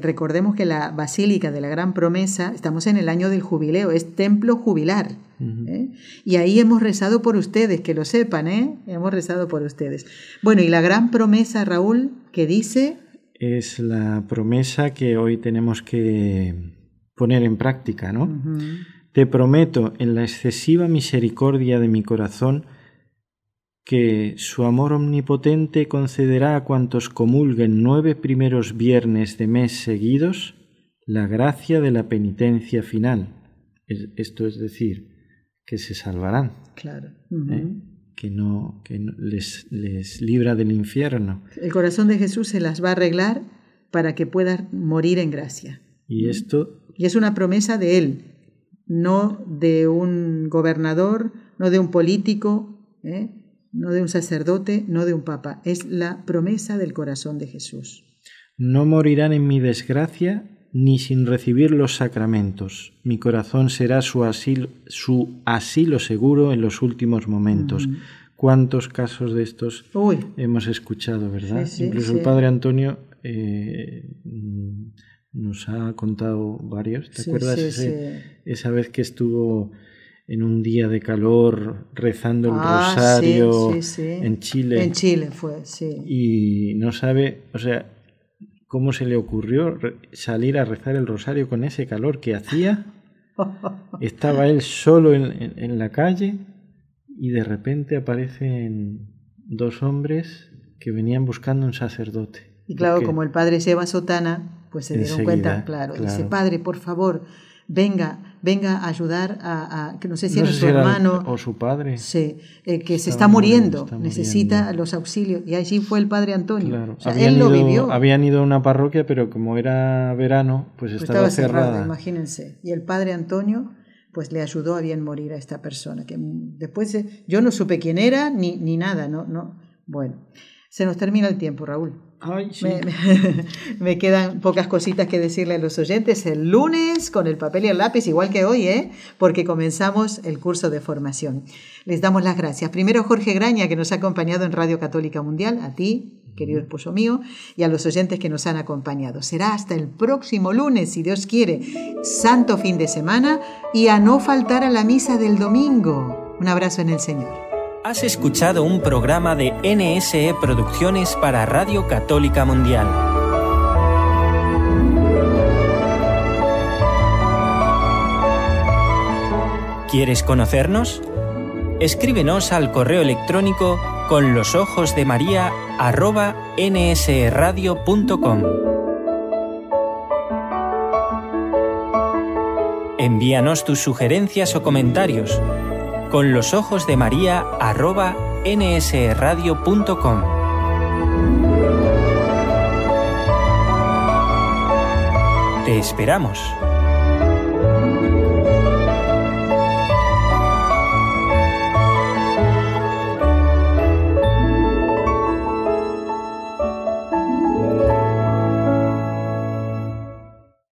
recordemos que la Basílica de la Gran Promesa, estamos en el año del jubileo, es templo jubilar. Uh-huh. Y ahí hemos rezado por ustedes, que lo sepan, hemos rezado por ustedes. Bueno, y la Gran Promesa, Raúl, ¿qué dice? Es la promesa que hoy tenemos que poner en práctica, ¿no? Uh-huh. Te prometo en la excesiva misericordia de mi corazón que su amor omnipotente concederá a cuantos comulguen 9 primeros viernes de mes seguidos la gracia de la penitencia final. Esto es decir, que se salvarán. Claro. Uh-huh. Que no les libra del infierno. El corazón de Jesús se las va a arreglar para que puedan morir en gracia. Y esto... Y es una promesa de Él, no de un gobernador, no de un político, no de un sacerdote, no de un papa. Es la promesa del corazón de Jesús. No morirán en mi desgracia ni sin recibir los sacramentos. Mi corazón será su asilo seguro en los últimos momentos. Uh-huh. ¿Cuántos casos de estos hemos escuchado, verdad? Sí, Incluso el Padre Antonio nos ha contado varios. ¿Te acuerdas esa vez que estuvo en un día de calor rezando el rosario en Chile? En Chile fue, sí. Y no sabe, o sea, cómo se le ocurrió salir a rezar el rosario con ese calor que hacía. Estaba él solo en la calle y de repente aparecen 2 hombres que venían buscando un sacerdote. Y claro, como el padre Seba Sotana, pues se dieron cuenta, claro. Dice, padre, por favor, venga a ayudar a que no sé si era su hermano o su padre. Sí, que se está muriendo, necesita los auxilios. Y allí fue el padre Antonio. Claro. O sea, él lo vivió. Habían ido a una parroquia, pero como era verano, pues estaba cerrada. Imagínense. Y el padre Antonio pues le ayudó a bien morir a esta persona, que después yo no supe quién era ni nada, no. Bueno, se nos termina el tiempo, Raúl. Ay, sí. Me quedan pocas cositas que decirle a los oyentes. El lunes con el papel y el lápiz, igual que hoy, porque comenzamos el curso de formación. Les damos las gracias. Primero a Jorge Graña, que nos ha acompañado en Radio Católica Mundial, a ti, querido esposo mío, y a los oyentes que nos han acompañado. Será hasta el próximo lunes, si Dios quiere. Santo fin de semana y a no faltar a la misa del domingo. Un abrazo en el Señor. Has escuchado un programa de NSE Producciones para Radio Católica Mundial. ¿Quieres conocernos? Escríbenos al correo electrónico conlosojosdemaria@nseradio.com. Envíanos tus sugerencias o comentarios con los ojos de María @nsradio.com. Te esperamos.